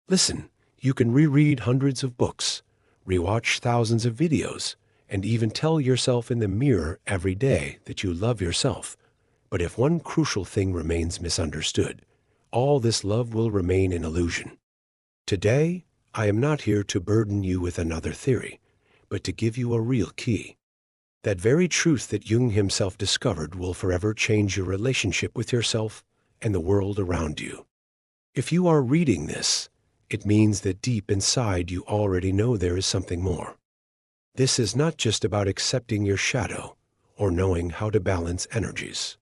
Listen, you can reread hundreds of books, rewatch thousands of videos, and even tell yourself in the mirror every day that you love yourself. But if one crucial thing remains misunderstood, all this love will remain an illusion. Today, I am not here to burden you with another theory, but to give you a real key. That very truth that Jung himself discovered will forever change your relationship with yourself and the world around you. If you are reading this, it means that deep inside you already know there is something more. This is not just about accepting your shadow or knowing how to balance energies.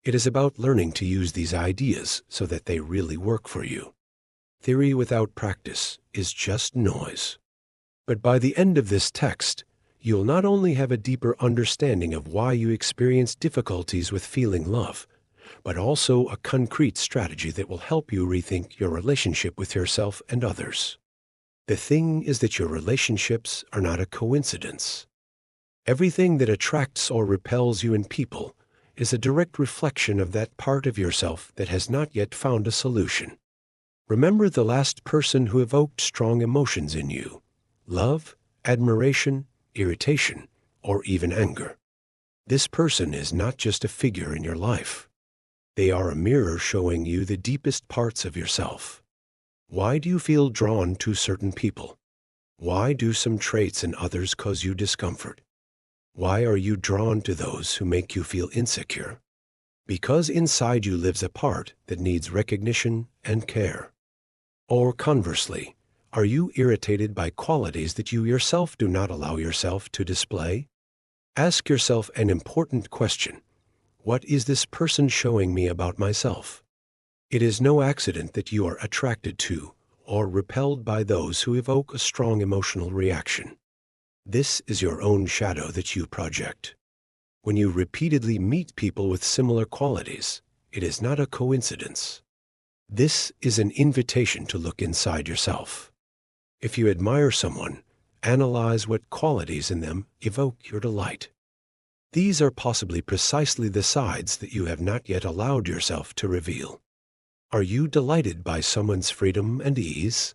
It is about learning to use these ideas so that they really work for you. Theory without practice is just noise. But by the end of this text, you'll not only have a deeper understanding of why you experience difficulties with feeling love, but also a concrete strategy that will help you rethink your relationship with yourself and others. The thing is that your relationships are not a coincidence. Everything that attracts or repels you in people is a direct reflection of that part of yourself that has not yet found a solution. Remember the last person who evoked strong emotions in you: love, admiration, irritation, or even anger. This person is not just a figure in your life. They are a mirror showing you the deepest parts of yourself. Why do you feel drawn to certain people? Why do some traits in others cause you discomfort? Why are you drawn to those who make you feel insecure? Because inside you lives a part that needs recognition and care. Or conversely, are you irritated by qualities that you yourself do not allow yourself to display? Ask yourself an important question. What is this person showing me about myself? It is no accident that you are attracted to or repelled by those who evoke a strong emotional reaction. This is your own shadow that you project. When you repeatedly meet people with similar qualities, it is not a coincidence. This is an invitation to look inside yourself. If you admire someone, analyze what qualities in them evoke your delight. These are possibly precisely the sides that you have not yet allowed yourself to reveal. Are you delighted by someone's freedom and ease?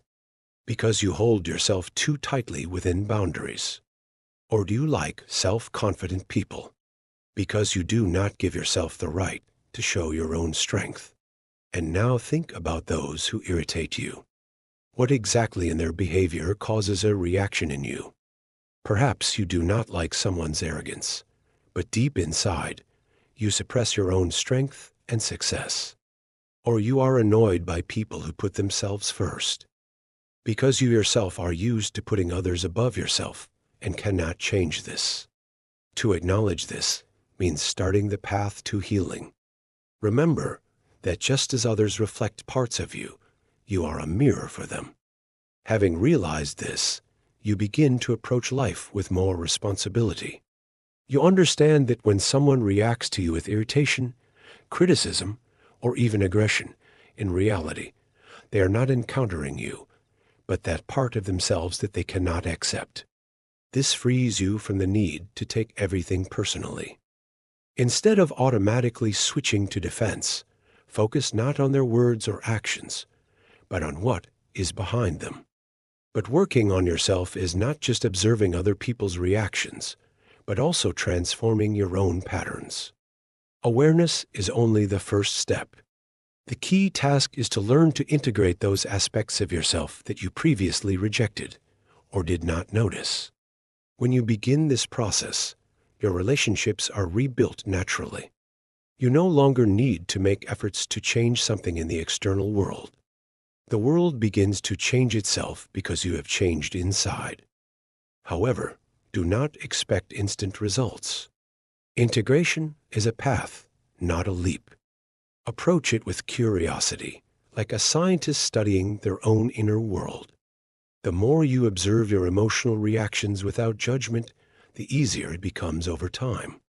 Because you hold yourself too tightly within boundaries? Or do you like self-confident people? Because you do not give yourself the right to show your own strength? And now think about those who irritate you. What exactly in their behavior causes a reaction in you? Perhaps you do not like someone's arrogance, but deep inside, you suppress your own strength and success. Or you are annoyed by people who put themselves first. Because you yourself are used to putting others above yourself and cannot change this. To acknowledge this means starting the path to healing. Remember that just as others reflect parts of you, you are a mirror for them. Having realized this, you begin to approach life with more responsibility. You understand that when someone reacts to you with irritation, criticism, or even aggression, in reality, they are not encountering you, but that part of themselves that they cannot accept. This frees you from the need to take everything personally. Instead of automatically switching to defense, focus not on their words or actions, but on what is behind them. But working on yourself is not just observing other people's reactions, but also transforming your own patterns. Awareness is only the first step. The key task is to learn to integrate those aspects of yourself that you previously rejected or did not notice. When you begin this process, your relationships are rebuilt naturally. You no longer need to make efforts to change something in the external world. The world begins to change itself because you have changed inside. However, do not expect instant results. Integration is a path, not a leap. Approach it with curiosity, like a scientist studying their own inner world. The more you observe your emotional reactions without judgment, the easier it becomes over time.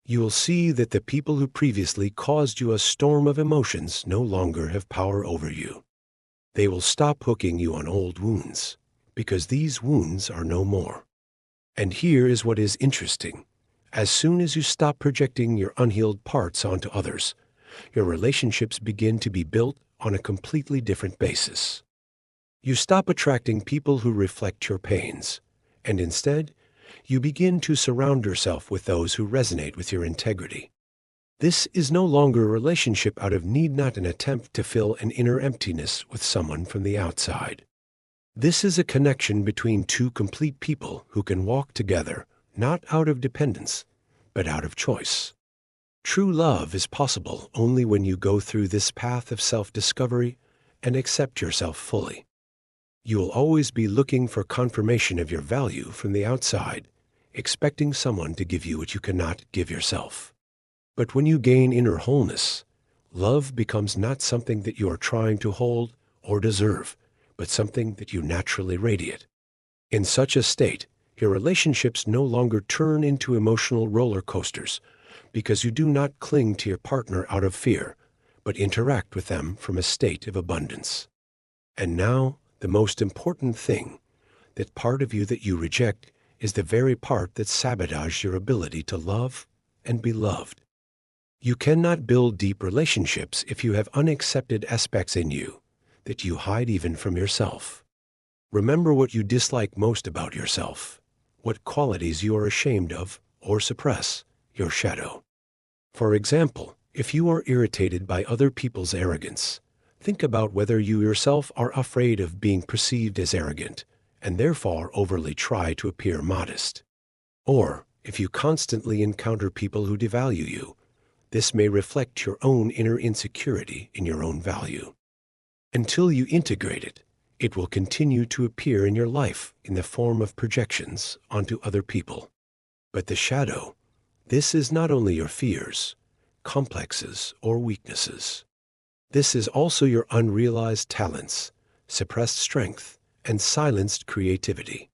You will see that the people who previously caused you a storm of emotions no longer have power over you. They will stop hooking you on old wounds, because these wounds are no more. And here is what is interesting. As soon as you stop projecting your unhealed parts onto others, your relationships begin to be built on a completely different basis. You stop attracting people who reflect your pains, and instead, you begin to surround yourself with those who resonate with your integrity. This is no longer a relationship out of need, not an attempt to fill an inner emptiness with someone from the outside. This is a connection between two complete people who can walk together, not out of dependence, but out of choice. True love is possible only when you go through this path of self-discovery and accept yourself fully. You will always be looking for confirmation of your value from the outside, expecting someone to give you what you cannot give yourself. But when you gain inner wholeness, love becomes not something that you are trying to hold or deserve, but something that you naturally radiate. In such a state, your relationships no longer turn into emotional roller coasters because you do not cling to your partner out of fear, but interact with them from a state of abundance. And now, the most important thing, that part of you that you reject is the very part that sabotages your ability to love and be loved. You cannot build deep relationships if you have unaccepted aspects in you that you hide even from yourself. Remember what you dislike most about yourself, what qualities you are ashamed of or suppress, your shadow. For example, if you are irritated by other people's arrogance, think about whether you yourself are afraid of being perceived as arrogant and therefore overly try to appear modest. Or, if you constantly encounter people who devalue you, this may reflect your own inner insecurity in your own value. Until you integrate it, it will continue to appear in your life in the form of projections onto other people. But the shadow, this is not only your fears, complexes, or weaknesses. This is also your unrealized talents, suppressed strength, and silenced creativity.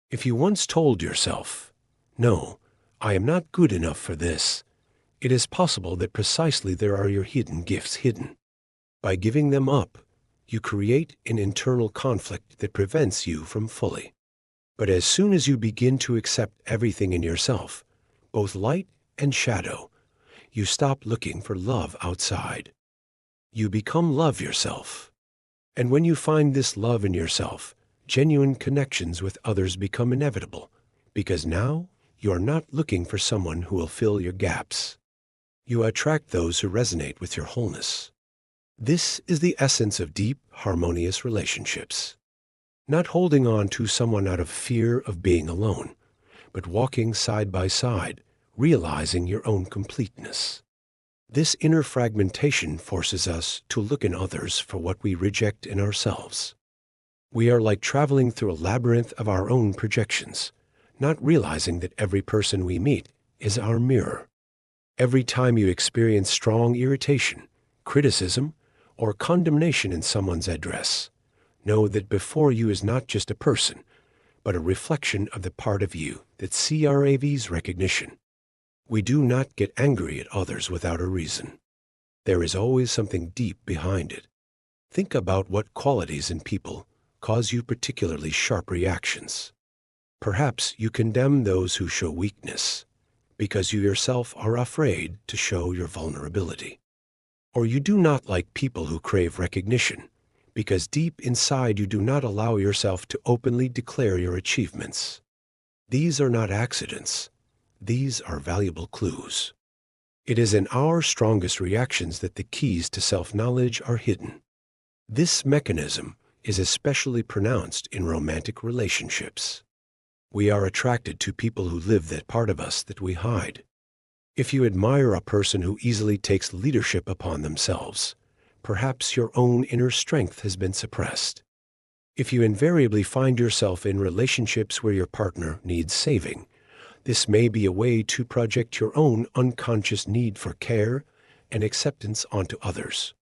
If you once told yourself, "No, I am not good enough for this," it is possible that precisely there are your hidden gifts hidden. By giving them up, you create an internal conflict that prevents you from fully. But as soon as you begin to accept everything in yourself, both light and shadow, you stop looking for love outside. You become love yourself. And when you find this love in yourself, genuine connections with others become inevitable, because now you are not looking for someone who will fill your gaps. You attract those who resonate with your wholeness. This is the essence of deep, harmonious relationships. Not holding on to someone out of fear of being alone, but walking side by side, realizing your own completeness. This inner fragmentation forces us to look in others for what we reject in ourselves. We are like traveling through a labyrinth of our own projections, not realizing that every person we meet is our mirror. Every time you experience strong irritation, criticism, or condemnation in someone's address, know that before you is not just a person, but a reflection of the part of you that craves recognition. We do not get angry at others without a reason. There is always something deep behind it. Think about what qualities in people cause you particularly sharp reactions. Perhaps you condemn those who show weakness, because you yourself are afraid to show your vulnerability. Or you do not like people who crave recognition, because deep inside you do not allow yourself to openly declare your achievements. These are not accidents. These are valuable clues. It is in our strongest reactions that the keys to self-knowledge are hidden. This mechanism is especially pronounced in romantic relationships. We are attracted to people who live that part of us that we hide. If you admire a person who easily takes leadership upon themselves, perhaps your own inner strength has been suppressed. If you invariably find yourself in relationships where your partner needs saving, this may be a way to project your own unconscious need for care and acceptance onto others.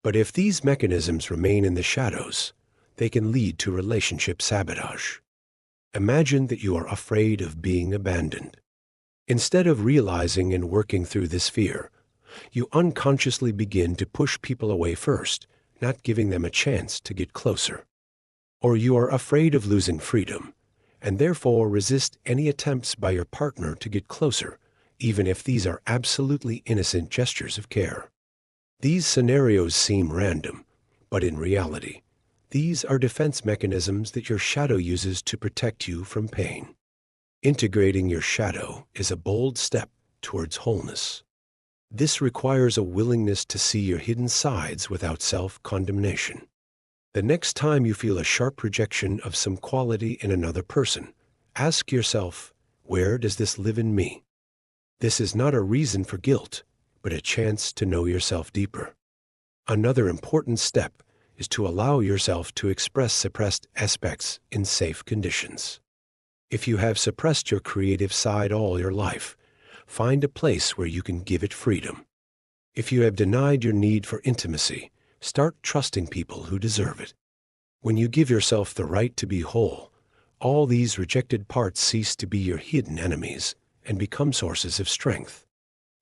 But if these mechanisms remain in the shadows, they can lead to relationship sabotage. Imagine that you are afraid of being abandoned. Instead of realizing and working through this fear, you unconsciously begin to push people away first, not giving them a chance to get closer. Or you are afraid of losing freedom, and therefore resist any attempts by your partner to get closer, even if these are absolutely innocent gestures of care. These scenarios seem random, but in reality, These are defense mechanisms that your shadow uses to protect you from pain. Integrating your shadow is a bold step towards wholeness. This requires a willingness to see your hidden sides without self-condemnation. The next time you feel a sharp rejection of some quality in another person, ask yourself, where does this live in me? This is not a reason for guilt, but a chance to know yourself deeper. Another important step is to allow yourself to express suppressed aspects in safe conditions. If you have suppressed your creative side all your life, find a place where you can give it freedom. If you have denied your need for intimacy, start trusting people who deserve it. When you give yourself the right to be whole, all these rejected parts cease to be your hidden enemies and become sources of strength.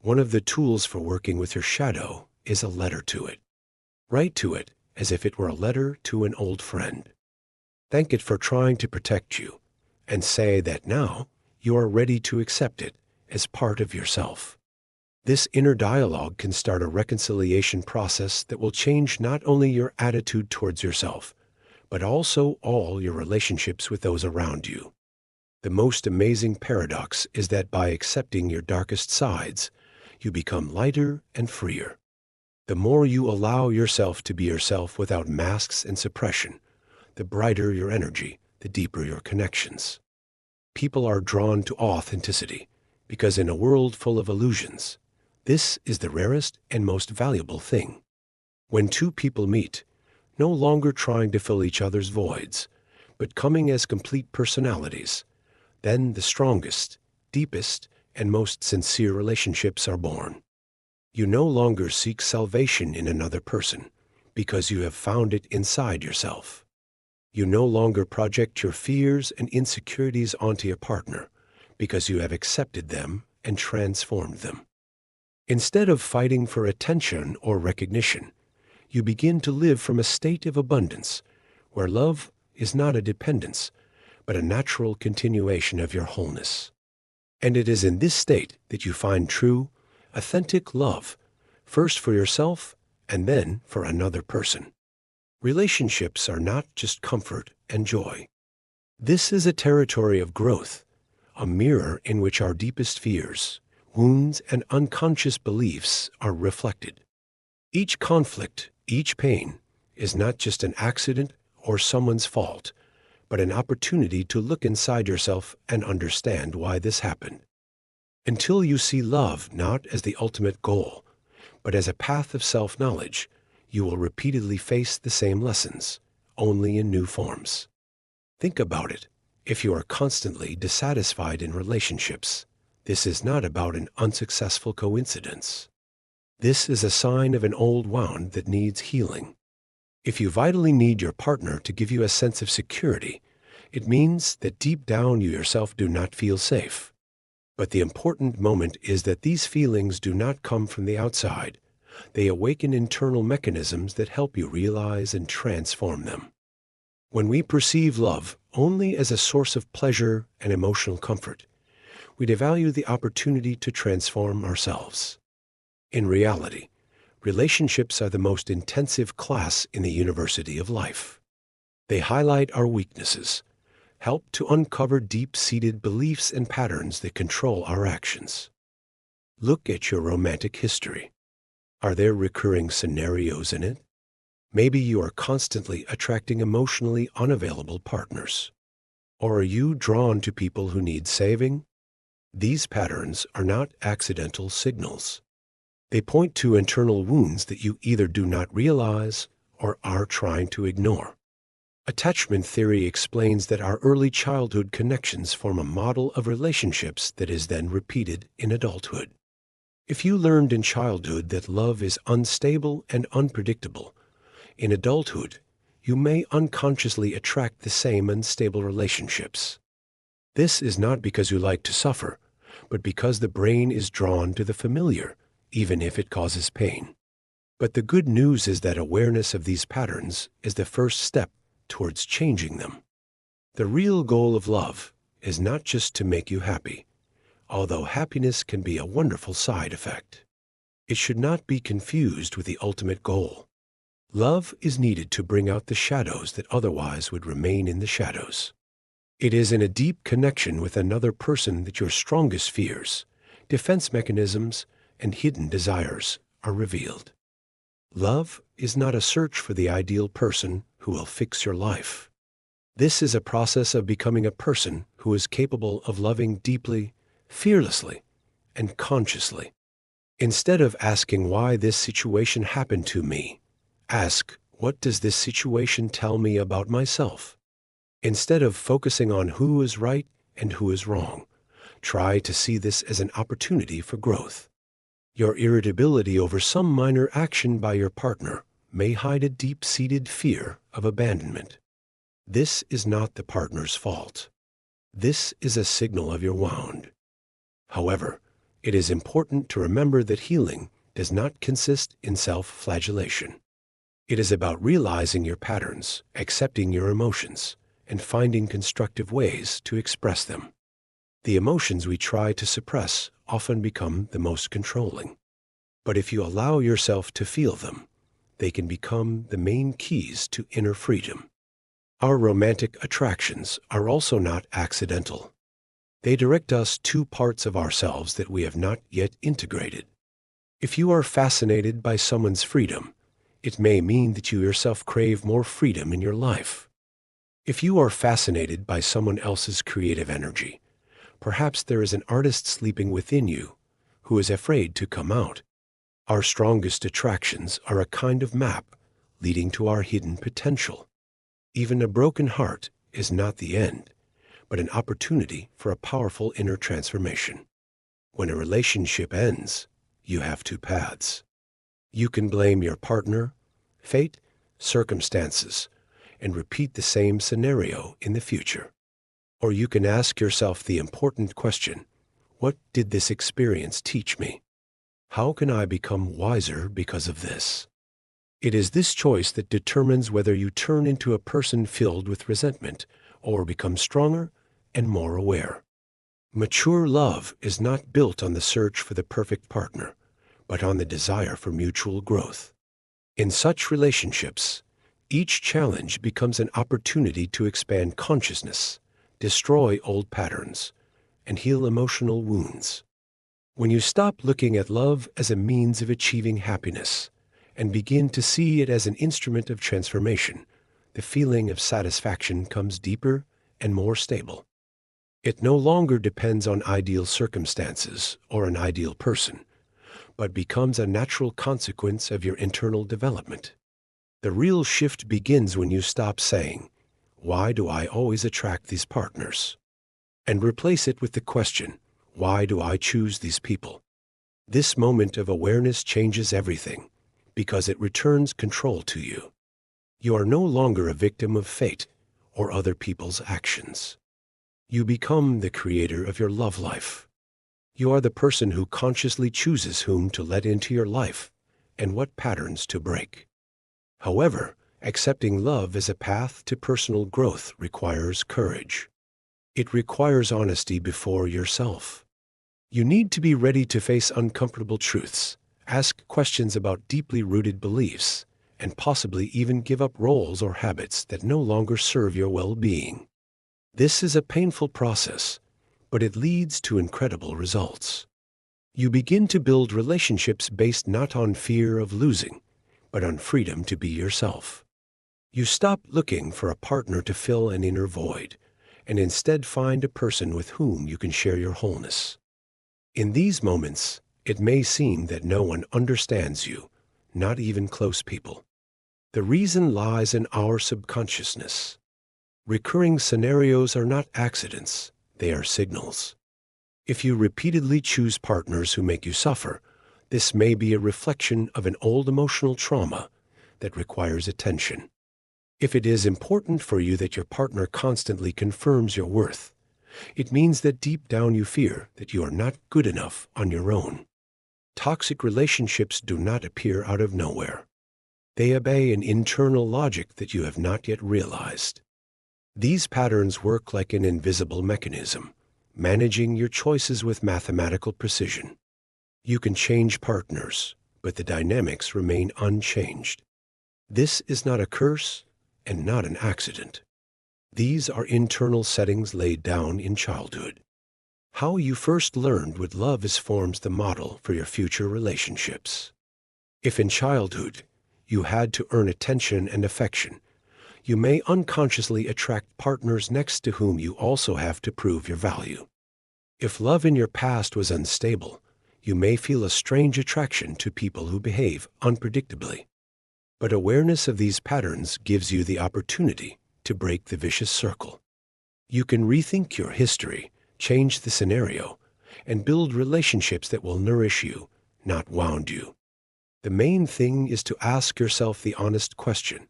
One of the tools for working with your shadow is a letter to it. Write to it as if it were a letter to an old friend. Thank it for trying to protect you, and say that now you are ready to accept it as part of yourself. This inner dialogue can start a reconciliation process that will change not only your attitude towards yourself, but also all your relationships with those around you. The most amazing paradox is that by accepting your darkest sides, you become lighter and freer. The more you allow yourself to be yourself without masks and suppression, the brighter your energy, the deeper your connections. People are drawn to authenticity because in a world full of illusions, this is the rarest and most valuable thing. When two people meet, no longer trying to fill each other's voids, but coming as complete personalities, then the strongest, deepest, and most sincere relationships are born. You no longer seek salvation in another person because you have found it inside yourself. You no longer project your fears and insecurities onto your partner because you have accepted them and transformed them. Instead of fighting for attention or recognition, you begin to live from a state of abundance where love is not a dependence, but a natural continuation of your wholeness. And it is in this state that you find true, authentic love, first for yourself and then for another person. Relationships are not just comfort and joy. This is a territory of growth, a mirror in which our deepest fears, wounds, and unconscious beliefs are reflected. Each conflict, each pain, is not just an accident or someone's fault, but an opportunity to look inside yourself and understand why this happened. Until you see love not as the ultimate goal, but as a path of self-knowledge, you will repeatedly face the same lessons, only in new forms. Think about it. If you are constantly dissatisfied in relationships, this is not about an unsuccessful coincidence. This is a sign of an old wound that needs healing. If you vitally need your partner to give you a sense of security, it means that deep down you yourself do not feel safe. But the important moment is that these feelings do not come from the outside. They awaken internal mechanisms that help you realize and transform them. When we perceive love only as a source of pleasure and emotional comfort, we devalue the opportunity to transform ourselves. In reality, relationships are the most intensive class in the university of life. They highlight our weaknesses, help to uncover deep-seated beliefs and patterns that control our actions. Look at your romantic history. Are there recurring scenarios in it? Maybe you are constantly attracting emotionally unavailable partners. Or are you drawn to people who need saving? These patterns are not accidental signals. They point to internal wounds that you either do not realize or are trying to ignore. Attachment theory explains that our early childhood connections form a model of relationships that is then repeated in adulthood. If you learned in childhood that love is unstable and unpredictable, in adulthood, you may unconsciously attract the same unstable relationships. This is not because you like to suffer, but because the brain is drawn to the familiar, even if it causes pain. But the good news is that awareness of these patterns is the first step towards changing them. The real goal of love is not just to make you happy, although happiness can be a wonderful side effect. It should not be confused with the ultimate goal. Love is needed to bring out the shadows that otherwise would remain in the shadows. It is in a deep connection with another person that your strongest fears, defense mechanisms, and hidden desires are revealed. Love is not a search for the ideal person who will fix your life. This is a process of becoming a person who is capable of loving deeply, fearlessly, and consciously. Instead of asking why this situation happened to me, ask, what does this situation tell me about myself? Instead of focusing on who is right and who is wrong, try to see this as an opportunity for growth. Your irritability over some minor action by your partner may hide a deep-seated fear of abandonment. This is not the partner's fault. This is a signal of your wound. However, it is important to remember that healing does not consist in self-flagellation. It is about realizing your patterns, accepting your emotions, and finding constructive ways to express them. The emotions we try to suppress often become the most controlling. But if you allow yourself to feel them, they can become the main keys to inner freedom. Our romantic attractions are also not accidental. They direct us to parts of ourselves that we have not yet integrated. If you are fascinated by someone's freedom, it may mean that you yourself crave more freedom in your life. If you are fascinated by someone else's creative energy, perhaps there is an artist sleeping within you who is afraid to come out. Our strongest attractions are a kind of map leading to our hidden potential. Even a broken heart is not the end, but an opportunity for a powerful inner transformation. When a relationship ends, you have two paths. You can blame your partner, fate, circumstances, and repeat the same scenario in the future. Or you can ask yourself the important question, what did this experience teach me? How can I become wiser because of this? It is this choice that determines whether you turn into a person filled with resentment or become stronger and more aware. Mature love is not built on the search for the perfect partner, but on the desire for mutual growth. In such relationships, each challenge becomes an opportunity to expand consciousness, destroy old patterns, and heal emotional wounds. When you stop looking at love as a means of achieving happiness and begin to see it as an instrument of transformation, the feeling of satisfaction comes deeper and more stable. It no longer depends on ideal circumstances or an ideal person, but becomes a natural consequence of your internal development. The real shift begins when you stop saying, "Why do I always attract these partners?" and replace it with the question, "Why do I choose these people?" This moment of awareness changes everything because it returns control to you. You are no longer a victim of fate or other people's actions. You become the creator of your love life. You are the person who consciously chooses whom to let into your life and what patterns to break. However, accepting love as a path to personal growth requires courage. It requires honesty before yourself. You need to be ready to face uncomfortable truths, ask questions about deeply rooted beliefs, and possibly even give up roles or habits that no longer serve your well-being. This is a painful process, but it leads to incredible results. You begin to build relationships based not on fear of losing, but on freedom to be yourself. You stop looking for a partner to fill an inner void, and instead find a person with whom you can share your wholeness. In these moments, it may seem that no one understands you, not even close people. The reason lies in our subconsciousness. Recurring scenarios are not accidents, they are signals. If you repeatedly choose partners who make you suffer, this may be a reflection of an old emotional trauma that requires attention. If it is important for you that your partner constantly confirms your worth, it means that deep down you fear that you are not good enough on your own. Toxic relationships do not appear out of nowhere. They obey an internal logic that you have not yet realized. These patterns work like an invisible mechanism, managing your choices with mathematical precision. You can change partners, but the dynamics remain unchanged. This is not a curse and not an accident. These are internal settings laid down in childhood. How you first learned what love is forms the model for your future relationships. If in childhood you had to earn attention and affection, you may unconsciously attract partners next to whom you also have to prove your value. If love in your past was unstable, you may feel a strange attraction to people who behave unpredictably. But awareness of these patterns gives you the opportunity to break the vicious circle. You can rethink your history, change the scenario, and build relationships that will nourish you, not wound you. The main thing is to ask yourself the honest question: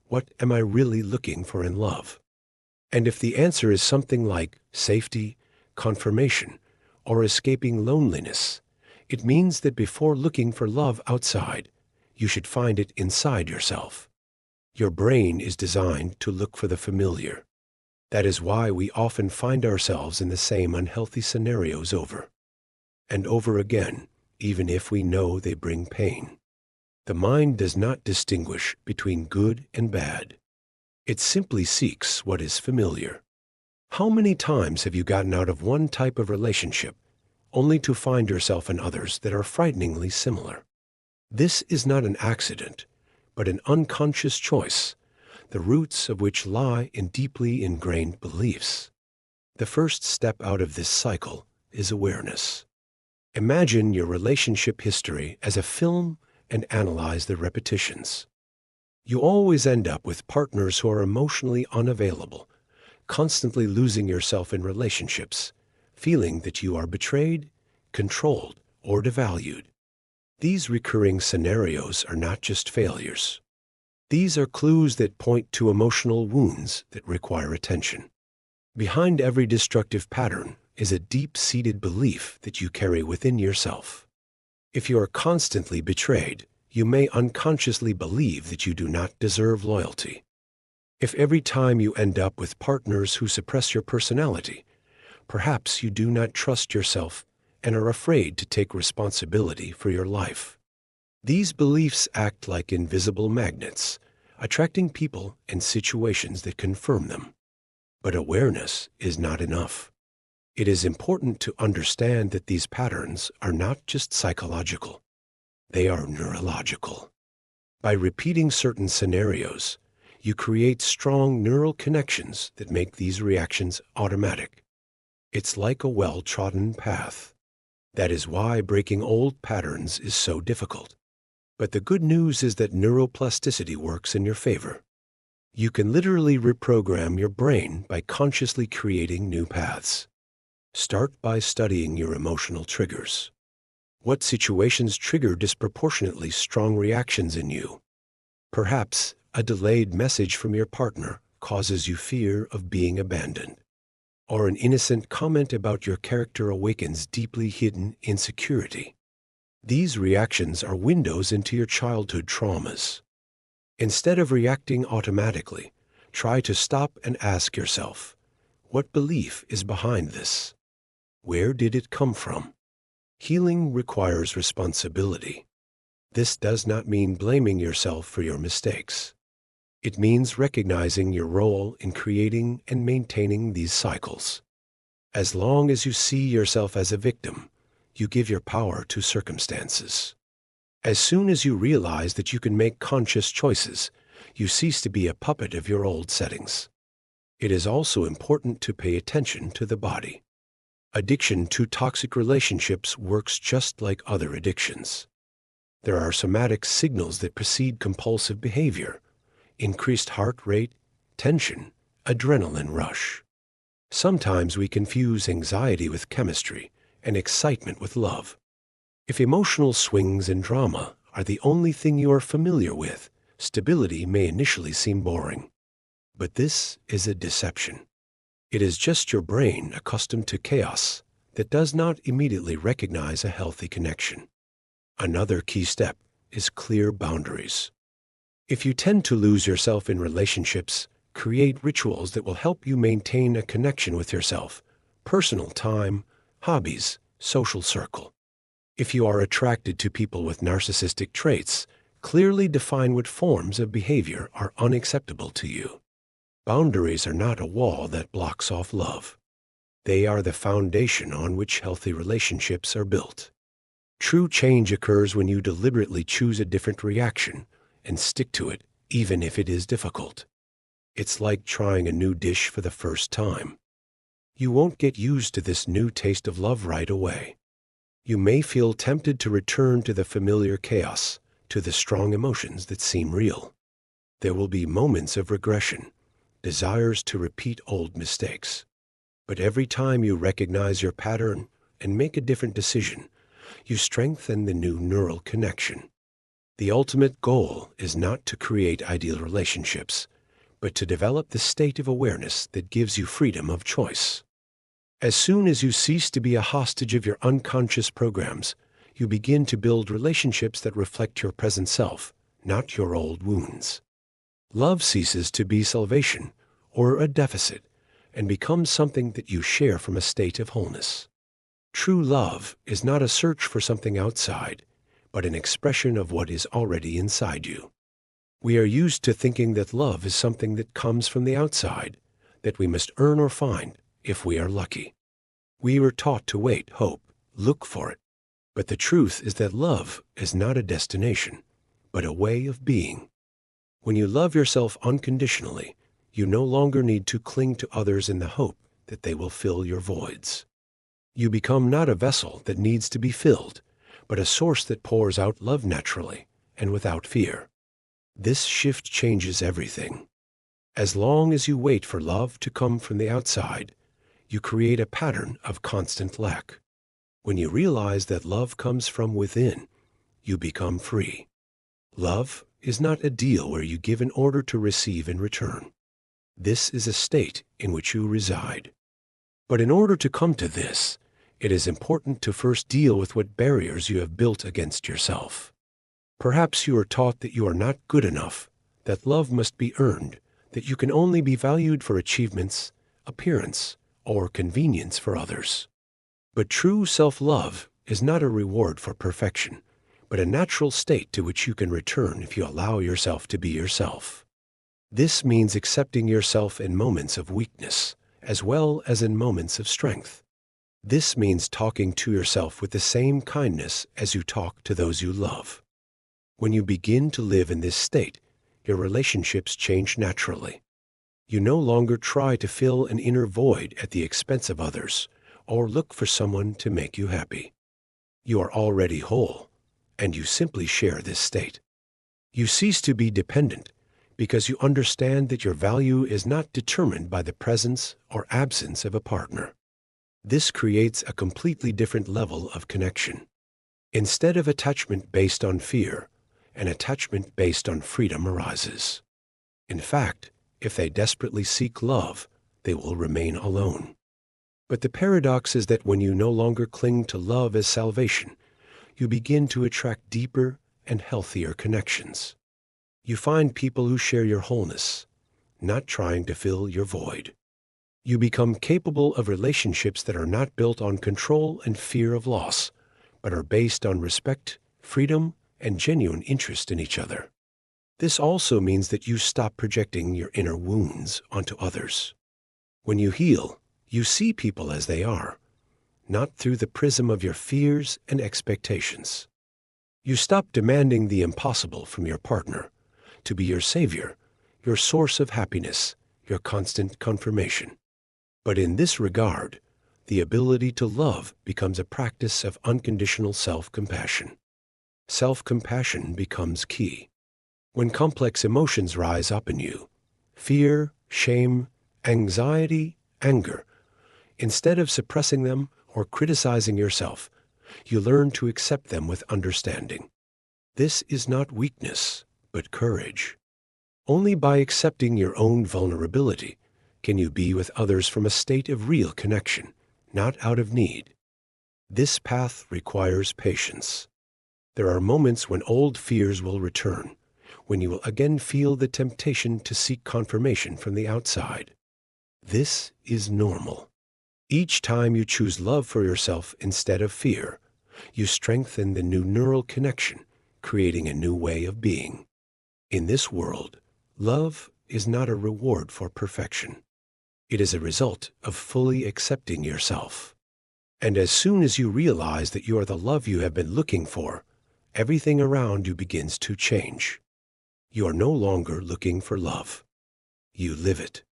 what am I really looking for in love? And if the answer is something like safety, confirmation, or escaping loneliness, it means that before looking for love outside, you should find it inside yourself. Your brain is designed to look for the familiar. That is why we often find ourselves in the same unhealthy scenarios over and over again, even if we know they bring pain. The mind does not distinguish between good and bad. It simply seeks what is familiar. How many times have you gotten out of one type of relationship only to find yourself in others that are frighteningly similar? This is not an accident, but an unconscious choice, the roots of which lie in deeply ingrained beliefs. The first step out of this cycle is awareness. Imagine your relationship history as a film and analyze the repetitions. You always end up with partners who are emotionally unavailable, constantly losing yourself in relationships, feeling that you are betrayed, controlled, or devalued. These recurring scenarios are not just failures. These are clues that point to emotional wounds that require attention. Behind every destructive pattern is a deep-seated belief that you carry within yourself. If you are constantly betrayed, you may unconsciously believe that you do not deserve loyalty. If every time you end up with partners who suppress your personality, perhaps you do not trust yourself and are afraid to take responsibility for your life. These beliefs act like invisible magnets, attracting people and situations that confirm them. But awareness is not enough. It is important to understand that these patterns are not just psychological. They are neurological. By repeating certain scenarios, you create strong neural connections that make these reactions automatic. It's like a well-trodden path. That is why breaking old patterns is so difficult. But the good news is that neuroplasticity works in your favor. You can literally reprogram your brain by consciously creating new paths. Start by studying your emotional triggers. What situations trigger disproportionately strong reactions in you? Perhaps a delayed message from your partner causes you fear of being abandoned, or an innocent comment about your character awakens deeply hidden insecurity. These reactions are windows into your childhood traumas. Instead of reacting automatically, try to stop and ask yourself, what belief is behind this? Where did it come from? Healing requires responsibility. This does not mean blaming yourself for your mistakes. It means recognizing your role in creating and maintaining these cycles. As long as you see yourself as a victim, you give your power to circumstances. As soon as you realize that you can make conscious choices, you cease to be a puppet of your old settings. It is also important to pay attention to the body. Addiction to toxic relationships works just like other addictions. There are somatic signals that precede compulsive behavior: increased heart rate, tension, adrenaline rush. Sometimes we confuse anxiety with chemistry and excitement with love. If emotional swings and drama are the only thing you are familiar with, stability may initially seem boring. But this is a deception. It is just your brain accustomed to chaos that does not immediately recognize a healthy connection. Another key step is clear boundaries. If you tend to lose yourself in relationships, create rituals that will help you maintain a connection with yourself: personal time, hobbies, social circle. If you are attracted to people with narcissistic traits, Clearly define what forms of behavior are unacceptable to you. Boundaries are not a wall that blocks off love. They are the foundation on which healthy relationships are built. True change occurs when you deliberately choose a different reaction and stick to it, even if it is difficult. It's like trying a new dish for the first time. You won't get used to this new taste of love right away. You may feel tempted to return to the familiar chaos, to the strong emotions that seem real. There will be moments of regression, desires to repeat old mistakes. But every time you recognize your pattern and make a different decision, you strengthen the new neural connection. The ultimate goal is not to create ideal relationships, but to develop the state of awareness that gives you freedom of choice. As soon as you cease to be a hostage of your unconscious programs, you begin to build relationships that reflect your present self, not your old wounds. Love ceases to be salvation or a deficit and becomes something that you share from a state of wholeness. True love is not a search for something outside, but an expression of what is already inside you. We are used to thinking that love is something that comes from the outside, that we must earn or find if we are lucky. We were taught to wait, hope, look for it. But the truth is that love is not a destination, but a way of being. When you love yourself unconditionally, you no longer need to cling to others in the hope that they will fill your voids. You become not a vessel that needs to be filled, but a source that pours out love naturally and without fear. This shift changes everything. As long as you wait for love to come from the outside, you create a pattern of constant lack. When you realize that love comes from within, you become free. Love is not a deal where you give in order to receive in return. This is a state in which you reside. But in order to come to this, it is important to first deal with what barriers you have built against yourself. Perhaps you are taught that you are not good enough, that love must be earned, that you can only be valued for achievements, appearance, or convenience for others. But true self-love is not a reward for perfection, but a natural state to which you can return if you allow yourself to be yourself. This means accepting yourself in moments of weakness, as well as in moments of strength. This means talking to yourself with the same kindness as you talk to those you love. When you begin to live in this state, your relationships change naturally. You no longer try to fill an inner void at the expense of others, or look for someone to make you happy. You are already whole, and you simply share this state. You cease to be dependent because you understand that your value is not determined by the presence or absence of a partner. This creates a completely different level of connection. Instead of attachment based on fear, an attachment based on freedom arises. In fact, if they desperately seek love, they will remain alone. But the paradox is that when you no longer cling to love as salvation, you begin to attract deeper and healthier connections. You find people who share your wholeness, not trying to fill your void. You become capable of relationships that are not built on control and fear of loss, but are based on respect, freedom, and genuine interest in each other. This also means that you stop projecting your inner wounds onto others. When you heal, you see people as they are, not through the prism of your fears and expectations. You stop demanding the impossible from your partner to be your savior, your source of happiness, your constant confirmation. But in this regard, the ability to love becomes a practice of unconditional self-compassion. Self-compassion becomes key. When complex emotions rise up in you, fear, shame, anxiety, anger, instead of suppressing them or criticizing yourself, you learn to accept them with understanding. This is not weakness, but courage. Only by accepting your own vulnerability can you be with others from a state of real connection, not out of need. This path requires patience. There are moments when old fears will return, when you will again feel the temptation to seek confirmation from the outside. This is normal. Each time you choose love for yourself instead of fear, you strengthen the new neural connection, creating a new way of being. In this world, love is not a reward for perfection. It is a result of fully accepting yourself. And as soon as you realize that you are the love you have been looking for, everything around you begins to change. You are no longer looking for love. You live it.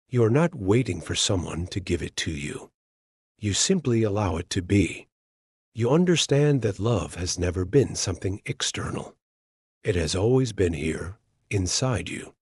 You are not waiting for someone to give it to you. You simply allow it to be. You understand that love has never been something external. It has always been here, inside you.